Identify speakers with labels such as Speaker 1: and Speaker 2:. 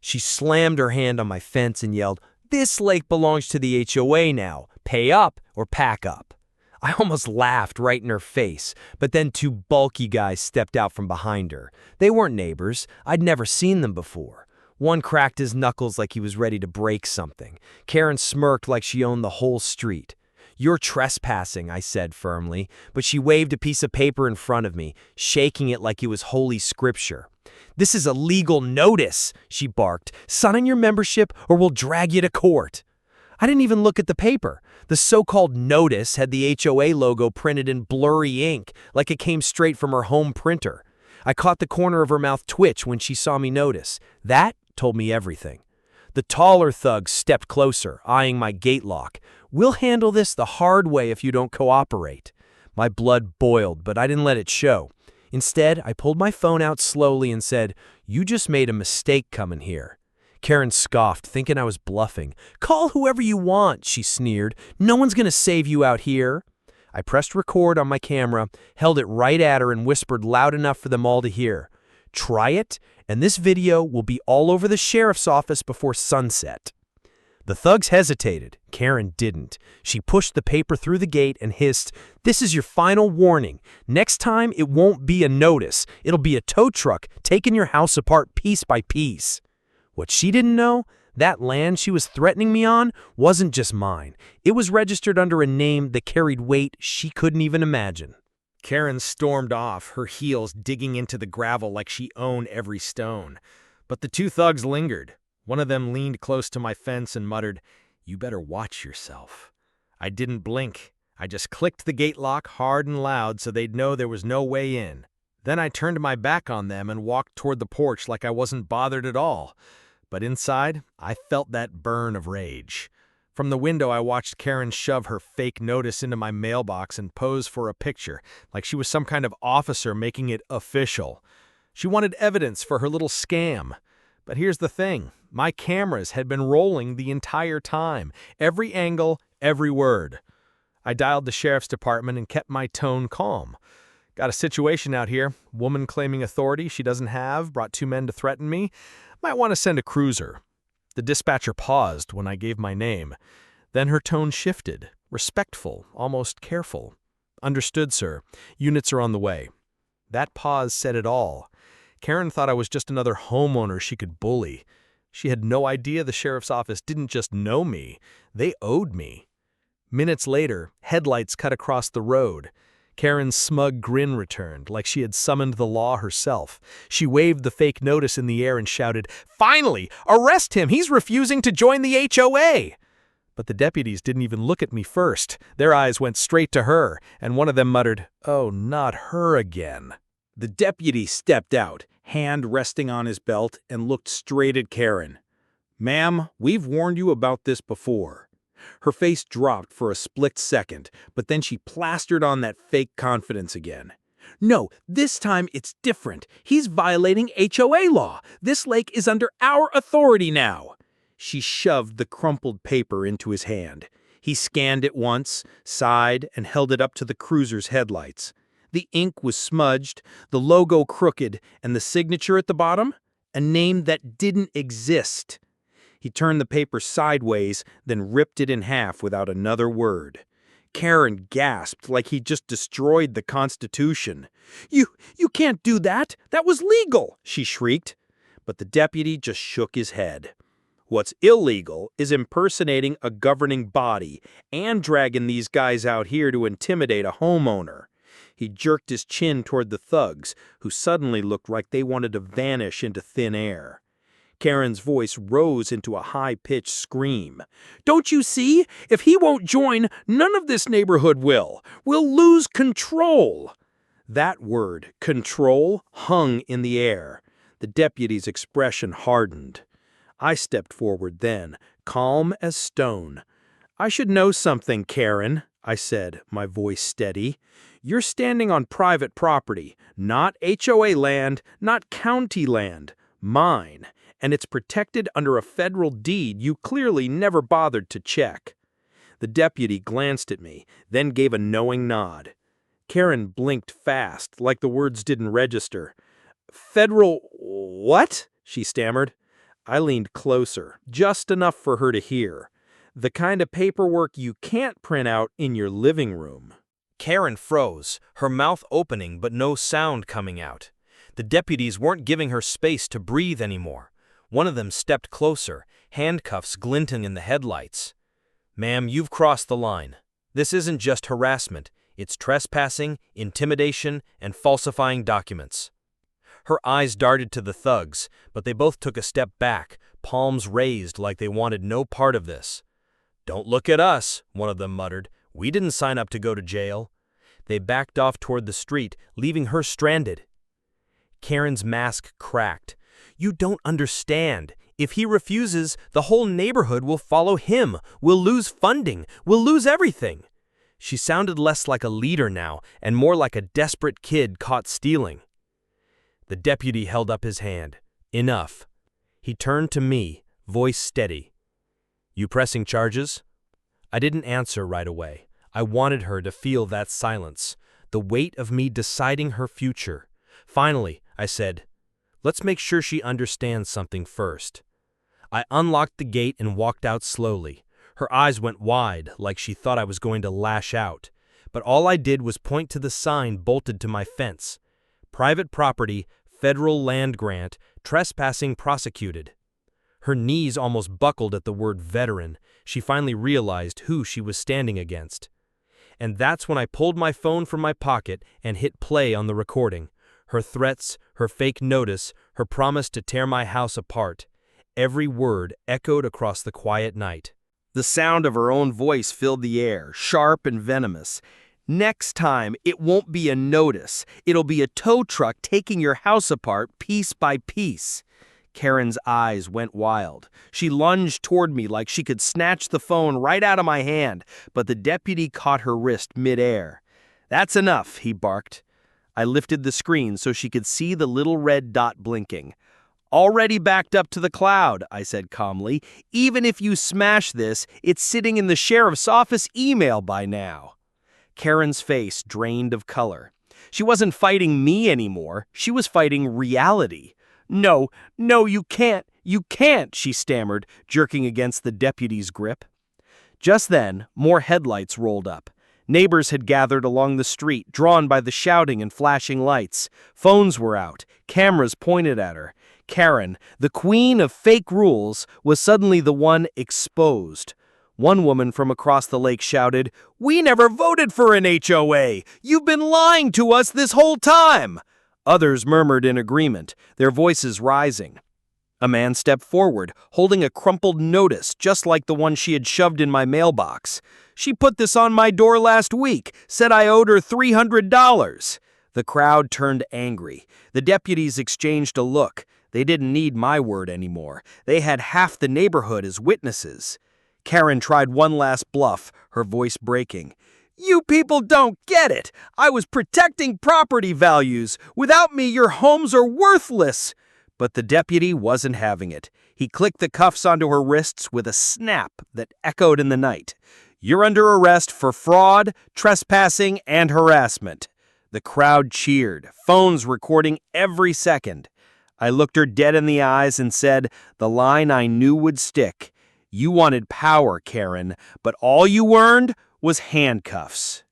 Speaker 1: She slammed her hand on my fence and yelled, "This lake belongs to the HOA now. Pay up or pack up." I almost laughed right in her face, but then two bulky guys stepped out from behind her. They weren't neighbors. I'd never seen them before. One cracked his knuckles like he was ready to break something. Karen smirked like she owned the whole street. "You're trespassing," I said firmly, but she waved a piece of paper in front of me, shaking it like it was holy scripture. "This is a legal notice," she barked. "Sign your membership or we'll drag you to court." I didn't even look at the paper. The so-called notice had the HOA logo printed in blurry ink, like it came straight from her home printer. I caught the corner of her mouth twitch when she saw me notice. That told me everything. The taller thug stepped closer, eyeing my gate lock. "We'll handle this the hard way if you don't cooperate." My blood boiled, but I didn't let it show. Instead, I pulled my phone out slowly and said, "You just made a mistake coming here." Karen scoffed, thinking I was bluffing. "Call whoever you want," she sneered. "No one's going to save you out here." I pressed record on my camera, held it right at her, and whispered loud enough for them all to hear. "Try it, and this video will be all over the sheriff's office before sunset." The thugs hesitated. Karen didn't. She pushed the paper through the gate and hissed, "This is your final warning. Next time, it won't be a notice. It'll be a tow truck taking your house apart piece by piece." What she didn't know, that land she was threatening me on wasn't just mine. It was registered under a name that carried weight she couldn't even imagine. Karen stormed off, her heels digging into the gravel like she owned every stone. But the two thugs lingered. One of them leaned close to my fence and muttered, "You better watch yourself." I didn't blink. I just clicked the gate lock hard and loud so they'd know there was no way in. Then I turned my back on them and walked toward the porch like I wasn't bothered at all. But inside, I felt that burn of rage. From the window, I watched Karen shove her fake notice into my mailbox and pose for a picture, like she was some kind of officer making it official. She wanted evidence for her little scam. But here's the thing. My cameras had been rolling the entire time. Every angle, every word. I dialed the sheriff's department and kept my tone calm. "Got a situation out here. Woman claiming authority she doesn't have, brought two men to threaten me. Might want to send a cruiser." The dispatcher paused when I gave my name. Then her tone shifted, respectful, almost careful. "Understood, sir. Units are on the way." That pause said it all. Karen thought I was just another homeowner she could bully. She had no idea the sheriff's office didn't just know me, they owed me. Minutes later, headlights cut across the road. Karen's smug grin returned, like she had summoned the law herself. She waved the fake notice in the air and shouted, "Finally! Arrest him! He's refusing to join the HOA!" But the deputies didn't even look at me first. Their eyes went straight to her, and one of them muttered, "Oh, not her again." The deputy stepped out, hand resting on his belt, and looked straight at Karen. "Ma'am, we've warned you about this before." Her face dropped for a split second, but then she plastered on that fake confidence again. "No, this time it's different. He's violating HOA law. This lake is under our authority now." She shoved the crumpled paper into his hand. He scanned it once, sighed, and held it up to the cruiser's headlights. The ink was smudged, the logo crooked, and the signature at the bottom? A name that didn't exist. He turned the paper sideways, then ripped it in half without another word. Karen gasped like he'd just destroyed the Constitution. You can't do that! That was legal!" she shrieked. But the deputy just shook his head. "What's illegal is impersonating a governing body and dragging these guys out here to intimidate a homeowner." He jerked his chin toward the thugs, who suddenly looked like they wanted to vanish into thin air. Karen's voice rose into a high-pitched scream. "Don't you see? If he won't join, none of this neighborhood will. We'll lose control." That word, control, hung in the air. The deputy's expression hardened. I stepped forward then, calm as stone. "I should know something, Karen," I said, my voice steady. "You're standing on private property, not HOA land, not county land, mine. And it's protected under a federal deed you clearly never bothered to check." The deputy glanced at me, then gave a knowing nod. Karen blinked fast, like the words didn't register. "Federal what?" she stammered.
Speaker 2: I leaned closer, just enough for her to hear. The kind of paperwork you can't print out in your living room.
Speaker 1: Karen froze, her mouth opening but no sound coming out. The deputies weren't giving her space to breathe anymore. One of them stepped closer, handcuffs glinting in the headlights. "Ma'am, you've crossed the line. This isn't just harassment. It's trespassing, intimidation, and falsifying documents." Her eyes darted to the thugs, but they both took a step back, palms raised like they wanted no part of this. "Don't look at us," one of them muttered. "We didn't sign up to go to jail." They backed off toward the street, leaving her stranded. Karen's mask cracked. "You don't understand. If he refuses, the whole neighborhood will follow him. We'll lose funding. We'll lose everything." She sounded less like a leader now and more like a desperate kid caught stealing. The deputy held up his hand. "Enough." He turned to me, voice steady. "You pressing charges?" I didn't answer right away. I wanted her to feel that silence, the weight of me deciding her future. Finally, I said, "Let's make sure she understands something first." I unlocked the gate and walked out slowly. Her eyes went wide, like she thought I was going to lash out. But all I did was point to the sign bolted to my fence. "Private property, federal land grant, trespassing prosecuted." Her knees almost buckled at the word veteran. She finally realized who she was standing against. And that's when I pulled my phone from my pocket and hit play on the recording. Her threats, her fake notice, her promise to tear my house apart. Every word echoed across the quiet night.
Speaker 2: The sound of her own voice filled the air, sharp and venomous. "Next time, it won't be a notice. It'll be a tow truck taking your house apart piece by piece." Karen's eyes went wild. She lunged toward me like she could snatch the phone right out of my hand, but the deputy caught her wrist midair. "That's enough," he barked. I lifted the screen so she could see the little red dot blinking. "Already backed up to the cloud," I said calmly. "Even if you smash this, it's sitting in the sheriff's office email by now." Karen's face drained of color. She wasn't fighting me anymore. She was fighting reality. No, you can't, she stammered, jerking against the deputy's grip. Just then, more headlights rolled up. Neighbors had gathered along the street, drawn by the shouting and flashing lights. Phones were out, cameras pointed at her. Karen, the queen of fake rules, was suddenly the one exposed. One woman from across the lake shouted, "We never voted for an HOA! You've been lying to us this whole time!" Others murmured in agreement, their voices rising. A man stepped forward, holding a crumpled notice just like the one she had shoved in my mailbox. "She put this on my door last week, said I owed her $300. The crowd turned angry. The deputies exchanged a look. They didn't need my word anymore. They had half the neighborhood as witnesses. Karen tried one last bluff, her voice breaking. "You people don't get it! I was protecting property values! Without me, your homes are worthless!" But the deputy wasn't having it. He clicked the cuffs onto her wrists with a snap that echoed in the night. "You're under arrest for fraud, trespassing, and harassment." The crowd cheered, phones recording every second. I looked her dead in the eyes and said the line I knew would stick. "You wanted power, Karen, but all you earned was handcuffs."